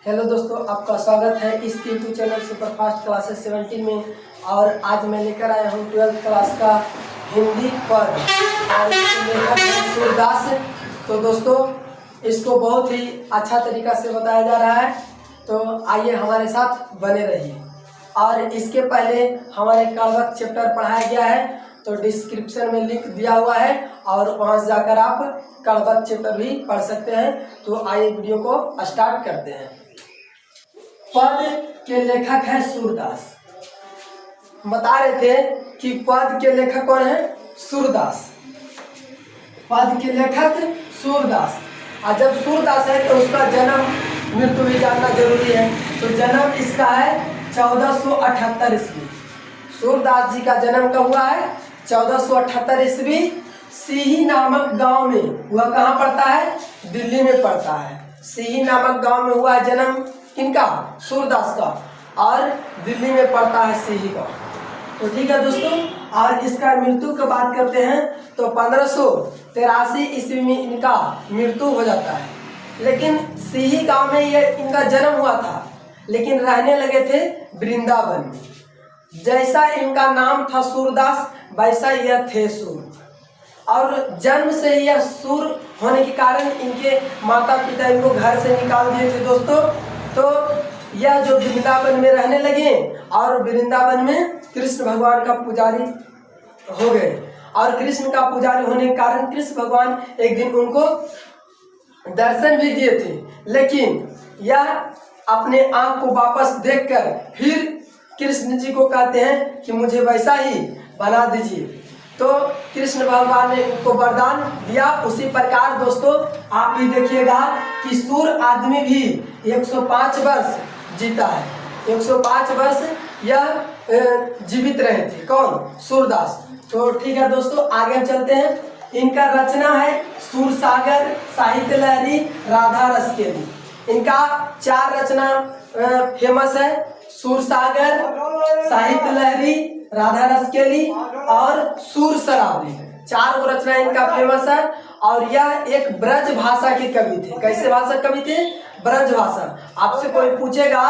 Hello दोस्तों, आपका स्वागत है इस यूट्यूब चैनल सुपरफास्ट क्लासेस 17 में। और आज मैं लेकर आया हूँ 12th क्लास का हिंदी पद और लेखक है सूरदास। तो दोस्तों, इसको बहुत ही अच्छा तरीका से बताया जा रहा है, तो आइए हमारे साथ बने रहिए। और इसके पहले हमारे कड़वत चैप्टर पढ़ाया गया है, तो डिस्क्रिप्शन में लिंक दिया हुआ है और वहाँ से जाकर आप कड़वत चैप्टर भी पढ़ सकते हैं। तो आइए वीडियो को स्टार्ट करते हैं। पद के लेखक है सूरदास। बता रहे थे कि पद के लेखक कौन है? सूरदास। पद के लेखक सूरदास। और जब सूरदास है तो उसका जन्म मृत्यु भी जानना जरूरी है। तो जन्म इसका है 1478 ईस्वी। सूरदास जी का जन्म कब हुआ है? 1478 ईस्वी सीही नामक गांव में। वह कहाँ पड़ता है? दिल्ली में पड़ता है। सीही नामक गांव में हुआ जन्म किनका? सूरदास का। और दिल्ली में पड़ता है सीही का। तो ठीक है दोस्तों, और इसका मृत्यु की बात करते हैं तो 1583 ईस्वी में इनका मृत्यु हो जाता है। लेकिन सीही गांव में ये इनका जन्म हुआ था, लेकिन रहने लगे थे वृंदावन में। जैसा इनका नाम था सूरदास, वैसा यह थे सूर। और जन्म से यह सूर होने के कारण इनके माता पिता इनको घर से निकाल दिए थे दोस्तों। तो यह जो वृंदावन में रहने लगे और वृंदावन में कृष्ण भगवान का पुजारी हो गए। और कृष्ण का पुजारी होने के कारण कृष्ण भगवान एक दिन उनको दर्शन भी दिए थे, लेकिन यह अपने आँख को वापस देखकर फिर कृष्ण जी को कहते हैं कि मुझे वैसा ही बना दीजिए। तो कृष्ण भगवान ने उनको वरदान दिया। उसी प्रकार दोस्तों, आप भी देखिएगा कि सूर आदमी भी 105 वर्ष जीता है। 105 वर्ष यह जीवित रहे थे। कौन? सूरदास। तो ठीक है दोस्तों, आगे हम चलते हैं। इनका रचना है सूरसागर, साहित्य लहरी, राधा रस केली। इनका 4 रचना फेमस है। सूरसागर, साहित्य लहरी, राधा रस केली और सूर शरावली। 4 रचना इनका फेमस है। और यह एक ब्रज भाषा के कवि थे। कैसे भाषा कवि थे? ब्रज भाषा। आपसे कोई पूछेगा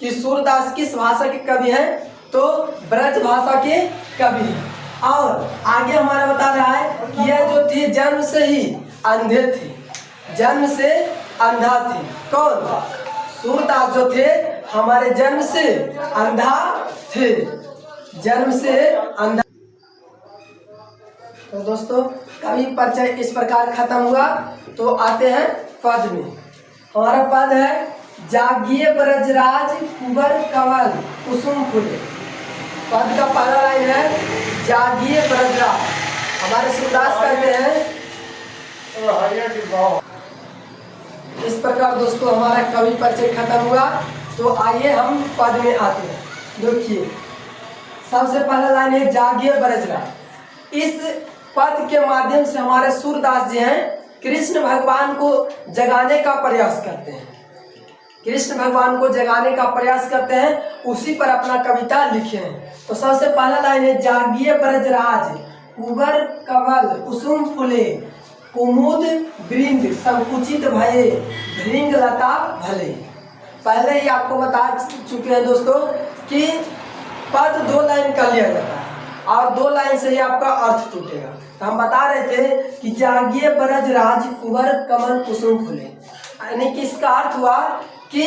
कि सूरदास किस भाषा के कवि हैं, तो ब्रज भाषा के कवि हैं। और आगे हमारा बता रहा है कि यह जो थे जन्म से ही अंधे थे। जन्म से अंधा थे। कौन? सूरदास जो थे हमारे जन्म से अंधा थे। जन्म से अंधा। तो दोस्तों, कवि परिचय इस प्रकार खत्म हुआ। तो आते हैं पद में। हमारा पद है जागिए ब्रजराज कुंवर कंवल कुसुम फूले। पद का पहला लाइन है जागिए ब्रजराज। हमारे सूरदास कहते हैं इस प्रकार। दोस्तों, हमारा कवि परिचय खत्म हुआ। तो आइए हम पद में आते हैं। देखिए, सबसे पहला लाइन है जागिए ब्रजराज। इस पद के माध्यम से हमारे सूरदास जी हैं कृष्ण भगवान को जगाने का प्रयास करते हैं। कृष्ण भगवान को जगाने का प्रयास करते हैं, उसी पर अपना कविता लिखे हैं। तो सबसे पहला लाइन है जागिए ब्रजराज कुंवर कंवल कुसुम फूले कुमुद वृंद संकुचित भये भृंग लता भले। पहले ही आपको बता चुके हैं दोस्तों कि पद 2 लाइन का लिया जाता है और 2 लाइन से ही आपका अर्थ टूटेगा। तो हम बता रहे थे कि जागिए ब्रजराज कुंवर कमल कुसुम फूले, यानी कि इसका अर्थ हुआ कि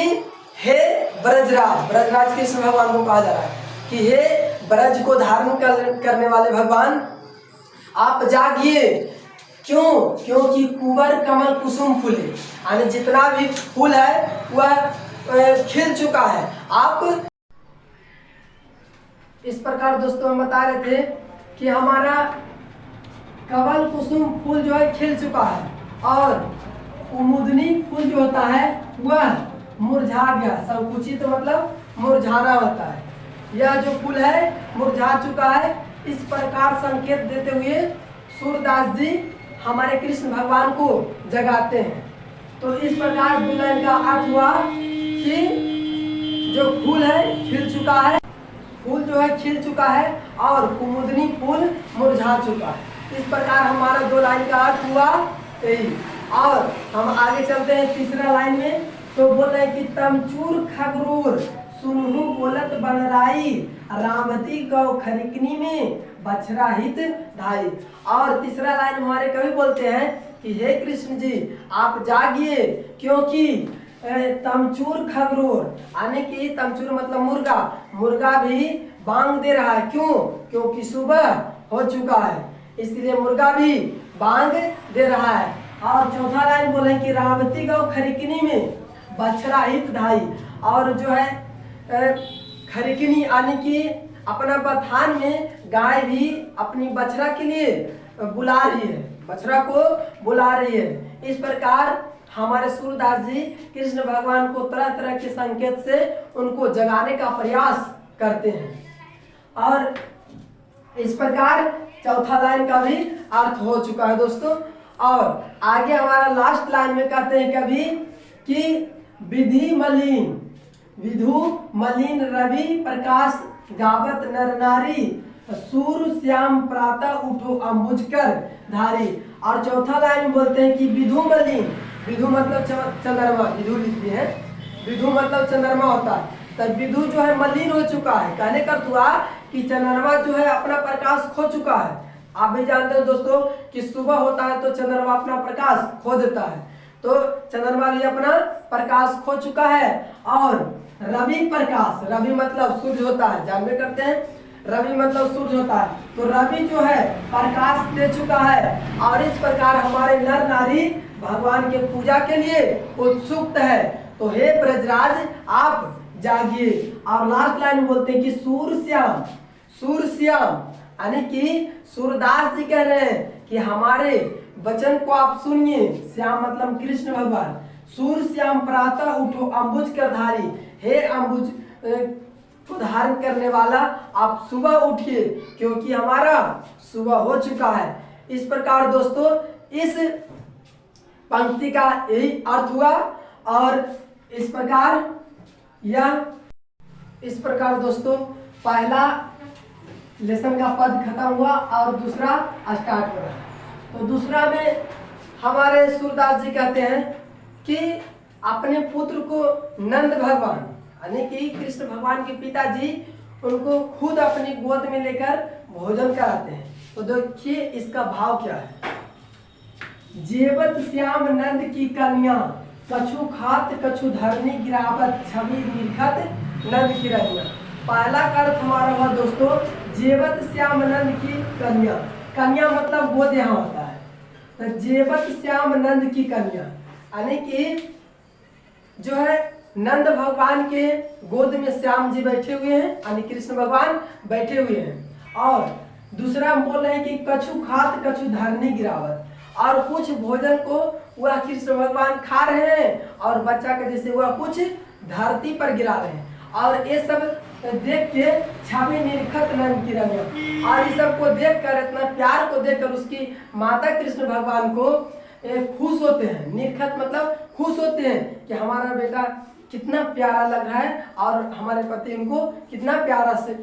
हे ब्रजराज। ब्रजराज कृष्ण भगवान को कहा जा रहा है कि हे ब्रज को धारण करने वाले भगवान, आप जागिए। क्यों? क्योंकि कुंवर कमल कुसुम फूले, यानी जितना भी फूल है वह खिल चुका है। आप इस प्रकार दोस्तों हम बता रहे थे कि हमारा कमल कुसुम फूल जो है खिल चुका है और कुमुदनी फूल जो होता है वह मुरझा गया। संकुचित मतलब मुरझाना होता है। यह जो फूल है मुरझा चुका है। इस प्रकार संकेत देते हुए सूरदास जी हमारे कृष्ण भगवान को जगाते हैं। तो इस प्रकार 2 लाइन का अर्थ हुआ कि जो फूल है खिल चुका है, फूल जो है खिल चुका है और कुमुदनी फूल मुरझा चुका है। इस प्रकार हमारा 2 लाइन का अर्थ हुआ यही। और हम आगे चलते हैं तीसरा लाइन में तो बोल रहे हैं कि तमचूर खगरूर सुनहु बोलत बनराई रामती गौ खरिकनी में बछरा हित धाई। और तीसरा लाइन हमारे कवि बोलते हैं कि हे कृष्ण जी आप जागिए, क्योंकि तमचूर खगरूर, यानी कि तमचूर मतलब मुर्गा, मुर्गा भी बांग दे रहा है। क्यों? क्योंकि सुबह हो चुका है, इसलिए मुर्गा भी बांग दे रहा है। और चौथा लाइन बोले कि रावती गौ खरिकनी में बछड़ा हित ढाई। और जो है खरिकनी यानी कि अपना बथान में गाय भी अपनी बछड़ा के लिए बुला रही है, बछड़ा को बुला रही है। इस प्रकार हमारे सूरदास जी कृष्ण भगवान को तरह तरह के संकेत से उनको जगाने का प्रयास करते हैं। और इस प्रकार चौथा लाइन का भी अर्थ हो चुका है दोस्तों। और आगे हमारा लास्ट लाइन में कहते हैं कभी कि विधि मलिन विधु मलिन रवि प्रकाश गावत नर नारी सूर्य श्याम प्रातः उठो अंबुजकर धारी। और चौथा लाइन बोलते हैं कि विधु मलिन, विधु मतलब चंद्रमा, विधु लिखते हैं, विधु मतलब चंद्रमा होता है। तब विधु जो है मलिन हो चुका है, कहने का हुआ कि चंद्रमा जो है अपना प्रकाश खो चुका है। आप भी जानते हो दोस्तों कि सुबह होता है तो चंद्रमा अपना प्रकाश खो देता है, तो चंद्रमा भी अपना प्रकाश खो चुका है। और रवि प्रकाश, रवि मतलब सूर्य होता है, जानबे करते हैं रवि मतलब सूर्य होता है, तो रवि जो है प्रकाश दे चुका है। और इस प्रकार हमारे नर नारी भगवान के पूजा के लिए उत्सुक है। तो हे ब्रजराज आप जागिए। और लास्ट लाइन बोलते हैं कि सूर्य श्याम, सूर्य श्याम यानी कि सूरदास जी कह रहे हैं कि हमारे वचन को आप सुनिए। श्याम मतलब कृष्ण भगवान। सूर्य श्याम प्रातः उठो अंबुज कर धारी, हे अंबुज को धारण करने वाला आप सुबह उठिए, क्योंकि हमारा सुबह हो चुका है। इस प्रकार दोस्तों इस पंक्ति का यही अर्थ हुआ। और इस प्रकार दोस्तों पहला लेसन का पद खत्म हुआ और दूसरा स्टार्ट हो रहा है। तो दूसरा में हमारे सूरदास जी कहते हैं कि अपने पुत्र को नंद भगवान यानी कि कृष्ण भगवान के पिताजी उनको खुद अपनी गोद में लेकर भोजन कराते हैं। तो देखिए इसका भाव क्या है। जेवत श्याम नंद की कन्या कछु खात कछु धरनी गिरावत छवि निरखत नंद की रनिया। पहला अर्थ हमारा हुआ दोस्तों जेवत श्याम नंद की कन्या, कन्या मतलब गोद यहाँ होता है। तो जेवत श्याम नंद की कन्या यानी कि जो है नंद भगवान के गोद में श्याम जी बैठे हुए हैं, यानी कृष्ण भगवान बैठे हुए हैं। और दूसरा बोल रहे हैं कि कछु खात कछु धरनी गिरावत, और कुछ भोजन को वह कृष्ण भगवान खा रहे हैं और बच्चा के जैसे वह कुछ धरती पर गिरा रहे हैं। और ये सब देख के छवि निरखत नंद की रनिया, और इस सब को देखकर इतना प्यार को देखकर उसकी माता कृष्ण भगवान को खुश होते हैं। निरखत मतलब खुश होते हैं कि हमारा बेटा कितना प्यारा लग रहा है और हमारे पति उनको कितना प्यार से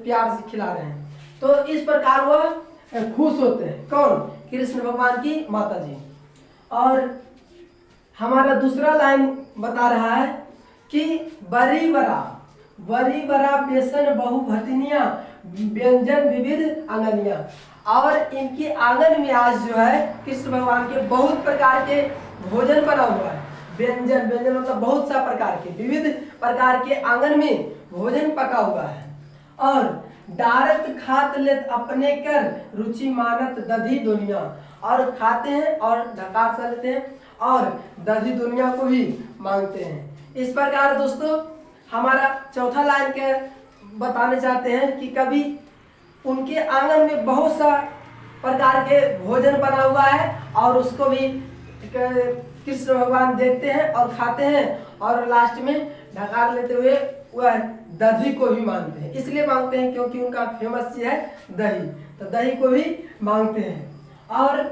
खिला रहे हैं। तो इस प्रकार वह खुश होते हैं। कौन? कृष्ण भगवान की माता जी। और हमारा दूसरा लाइन बता रहा है कि बरी बरा बेसन बहु भटनिया व्यंजन विविध आंगनिया। और इनके आंगन में आज जो है कृष्ण भगवान के बहुत प्रकार के भोजन बना हुआ है। व्यंजन मतलब बहुत सा प्रकार के विविध प्रकार के आंगन में भोजन पका हुआ है। और डारत खात लेत अपने कर रुचि मानत दधी दुनिया, और खाते हैं और ढकार सा लेते हैं और दधी दुनिया को भी मांगते हैं। इस प्रकार दोस्तों हमारा चौथा लाइन के बताने चाहते हैं कि कभी उनके आंगन में बहुत सा प्रकार के भोजन बना हुआ है और उसको भी कृष्ण भगवान देखते हैं और खाते हैं, और लास्ट में ढकार लेते हुए वह दही को भी मांगते हैं। इसलिए मांगते हैं क्योंकि उनका फेमस चीज है दही, तो दही को भी मांगते हैं। और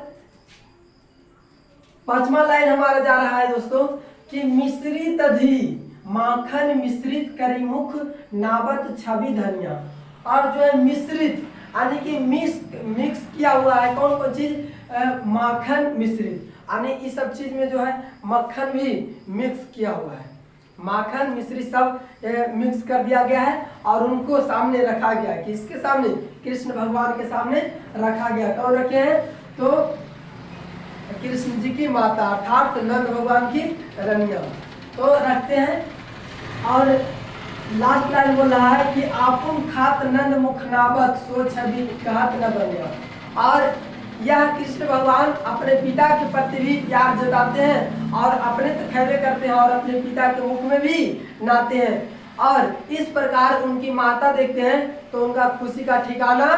पांचवा लाइन हमारा जा रहा है दोस्तों कि मिश्रित दही माखन मिश्रित करी मुख नावत छवि धनिया। और जो है मिश्रित यानी कि मिक्स किया हुआ है कौन चीज, माखन मिश्रित, यानी इस सब चीज में जो है मक्खन भी मिक्स किया हुआ है। माखन मिश्री सब मिक्स कर दिया गया है और उनको सामने रखा गया है। किसके सामने? कृष्ण भगवान के सामने रखा गया। कौन रखे हैं? तो कृष्ण जी की माता अर्थात नंद भगवान की रनिया तो रखते हैं। और लास्ट लाइन बोल रहा है कि आपुन खात नंद मुखनावत सो छवि कहत न बनिया। और यह कृष्ण भगवान अपने पिता के प्रति भी प्यार जताते हैं और अपने तो खैबे करते हैं और अपने पिता के मुख में भी नाते हैं। और इस प्रकार उनकी माता देखते हैं तो उनका खुशी का ठिकाना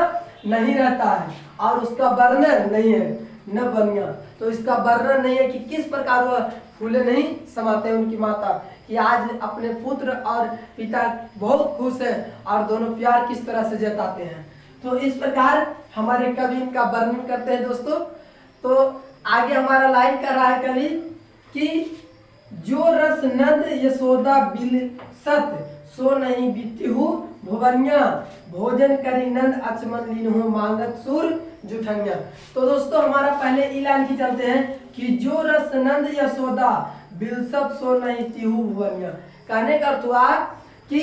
नहीं रहता है और उसका वर्णन नहीं है न बनिया। तो इसका वर्णन नहीं है कि किस प्रकार वह फूले नहीं समाते उनकी माता कि आज अपने पुत्र और पिता बहुत खुश है और दोनों प्यार किस तरह से जताते हैं। तो इस प्रकार हमारे कवि इनका वर्णन करते हैं दोस्तों। तो आगे हमारा लाइन कर रहा है कवि कि जो रस नंद यशोदा बिलसत सो नहीं बीतिहु भुवनिया भोजन करी नंद अचमन लीनहु मांगत सुर जुठनिया। तो दोस्तों हमारा पहले ई लाइन की चलते हैं कि जो रस नंद यशोदा बिलसत सो नहीं तिहु भुवनिया। कहने का अर्थ हुआ कि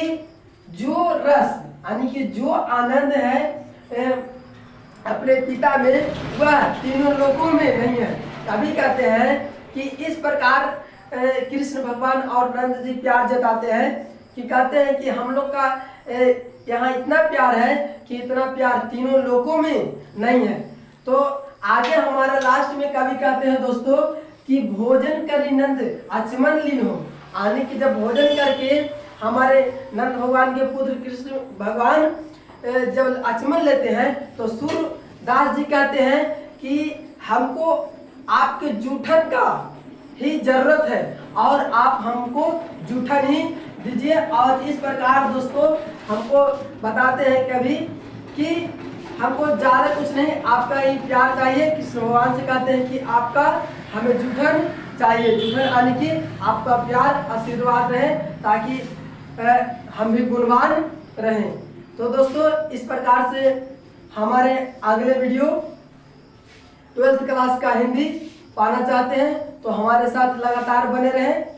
जो रस यानी कि जो आनंद है अपने पिता में वह तीनों लोगों में नहीं है। कभी कहते हैं कि इस प्रकार कृष्ण भगवान और नंद जी प्यार जताते हैं कि कहते हैं कि हम लोग का यहाँ इतना प्यार है कि इतना प्यार तीनों लोगों में नहीं है। तो आगे हमारा लास्ट में कभी कहते हैं दोस्तों कि भोजन करी नंद अचमन लीन हो, यानी कि जब भोजन करके हमारे नंद भगवान के पुत्र कृष्ण भगवान जब अचमन लेते हैं तो सूरदास जी कहते हैं कि हमको आपके जूठन का ही जरूरत है और आप हमको जूठन ही दीजिए। और इस प्रकार दोस्तों हमको बताते हैं कभी कि हमको ज़्यादा कुछ नहीं, आपका ही प्यार चाहिए। कृष्ण भगवान से कहते हैं कि आपका हमें जूठन चाहिए, जूठन यानी कि आपका प्यार आशीर्वाद रहे ताकि हम भी गुणवान रहें। तो दोस्तों इस प्रकार से हमारे अगले वीडियो 12th क्लास का हिंदी पाना चाहते हैं तो हमारे साथ लगातार बने रहें।